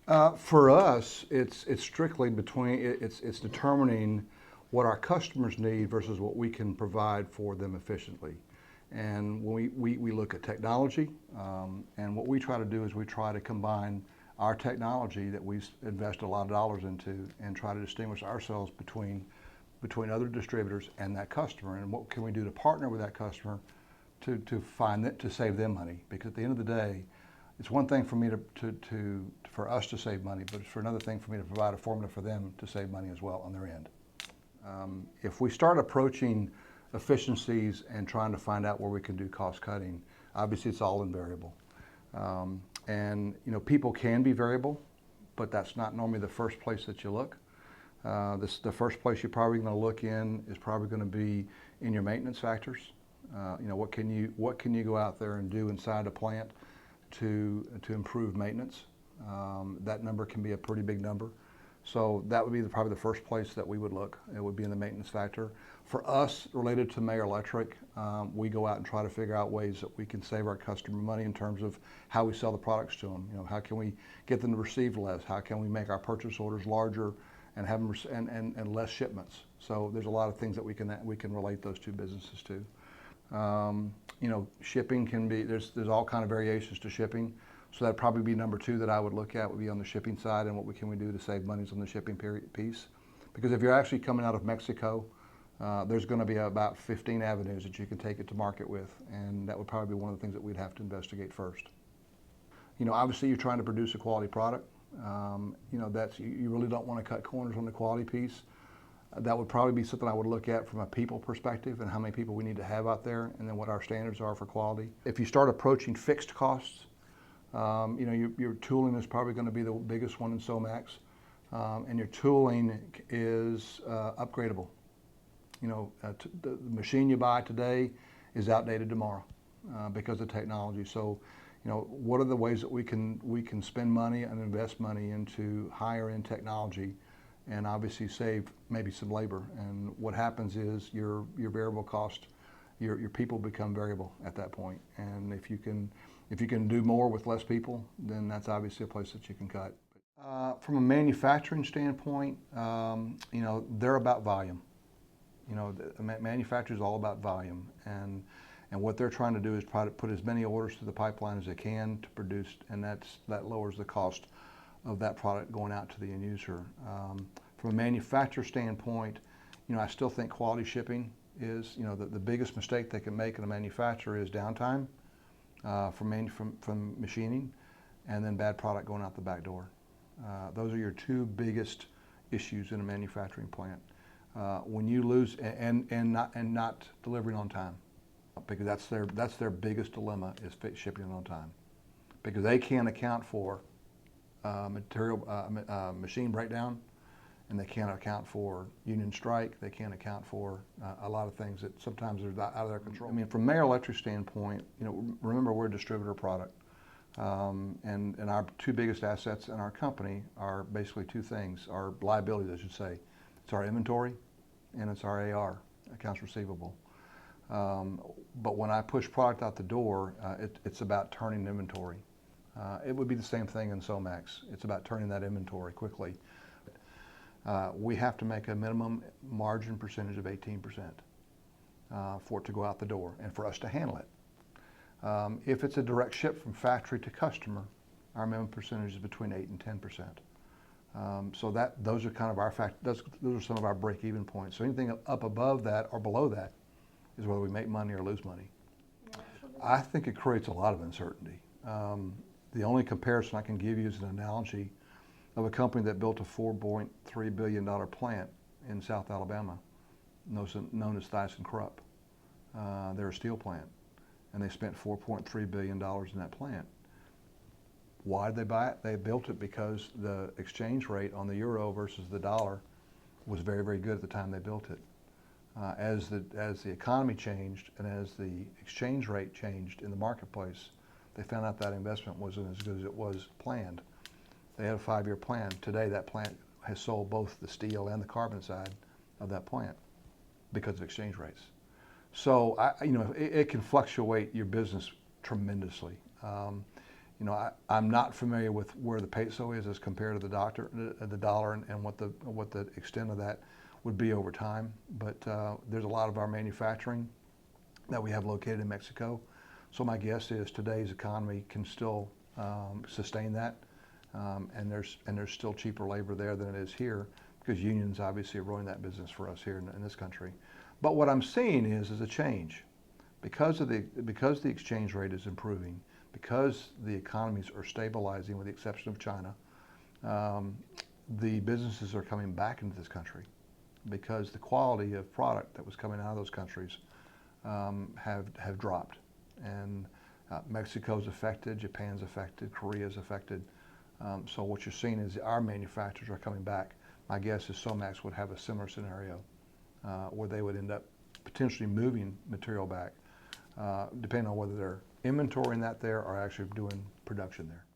For us, it's strictly it's determining what our customers need versus what we can provide for them efficiently. And when we look at technology, and what we try to do is we try to combine our technology that we invest a lot of dollars into and try to distinguish ourselves between other distributors and that customer. And what can we do to partner with that customer to find that to save them money? Because at the end of the day, it's one thing for me for us to save money, but it's for another thing for me to provide a formula for them to save money as well on their end. If we start approaching efficiencies and trying to find out where we can do cost cutting, obviously it's all invariable. And people can be variable, but that's not normally the first place that you look. The first place you're probably going to look in is probably going to be in your maintenance factors. What can you go out there and do inside a plant to improve maintenance? That number can be a pretty big number. So that would be probably the first place that we would look. It would be in the maintenance factor. For us, related to Mayer Electric, we go out and try to figure out ways that we can save our customer money in terms of how we sell the products to them. How can we get them to receive less? How can we make our purchase orders larger and have them and less shipments? So there's a lot of things that we can relate those two businesses to. Shipping can be, there's all kind of variations to shipping. So that'd probably be number two that I would look at, would be on the shipping side, and what can we do to save monies on the shipping piece. Because if you're actually coming out of Mexico, there's going to be about 15 avenues that you can take it to market with, and that would probably be one of the things that we'd have to investigate first. Obviously you're trying to produce a quality product. You really don't want to cut corners on the quality piece. That would probably be something I would look at from a people perspective and how many people we need to have out there, and then what our standards are for quality. If you start approaching fixed costs, your tooling is probably going to be the biggest one in SEWMEX, and your tooling is upgradable. The machine you buy today is outdated tomorrow because of technology. So, what are the ways that we can spend money and invest money into higher end technology, and obviously save maybe some labor? And what happens is your variable cost, your people become variable at that point. And if you can do more with less people, then that's obviously a place that you can cut. From a manufacturing standpoint, they're about volume. The manufacturer is all about volume, and what they're trying to do is try to put as many orders to the pipeline as they can to produce, and that lowers the cost of that product going out to the end user. From a manufacturer standpoint, I still think quality shipping is, the biggest mistake they can make in a manufacturer is downtime from machining, and then bad product going out the back door. Those are your two biggest issues in a manufacturing plant. When you lose and not delivering on time, because that's their biggest dilemma, is shipping on time, because they can't account for machine breakdown, and they can't account for union strike. They can't account for a lot of things that sometimes are out of their control. I mean, from Mayer Electric standpoint, remember, we're a distributor product, and our two biggest assets in our company are basically two things, our liabilities, I should say. It's our inventory, and it's our AR, accounts receivable. But when I push product out the door, it's about turning inventory. It would be the same thing in SEWMEX. It's about turning that inventory quickly. We have to make a minimum margin percentage of 18% for it to go out the door and for us to handle it. If it's a direct ship from factory to customer, our minimum percentage is between 8 and 10%. So those are kind of those are some of our break-even points. So anything up above that or below that is whether we make money or lose money. I think it creates a lot of uncertainty. The only comparison I can give you is an analogy of a company that built a $4.3 billion plant in South Alabama, known as ThyssenKrupp. They're a steel plant, and they spent $4.3 billion in that plant. Why did they buy it? They built it because the exchange rate on the euro versus the dollar was very, very good at the time they built it. As the economy changed and as the exchange rate changed in the marketplace, they found out that investment wasn't as good as it was planned. They had a 5-year plan. Today, that plant has sold both the steel and the carbon side of that plant because of exchange rates. So, it can fluctuate your business tremendously. I'm not familiar with where the peso is as compared to the dollar, and what the extent of that would be over time. But there's a lot of our manufacturing that we have located in Mexico. So my guess is today's economy can still sustain that, and there's still cheaper labor there than it is here, because unions obviously are running that business for us here in this country. But what I'm seeing is a change because the exchange rate is improving, because the economies are stabilizing with the exception of China. The businesses are coming back into this country because the quality of product that was coming out of those countries have dropped. And Mexico's affected, Japan's affected, Korea's affected. So what you're seeing is our manufacturers are coming back. My guess is SEWMEX would have a similar scenario where they would end up potentially moving material back, depending on whether they're inventorying that there or actually doing production there.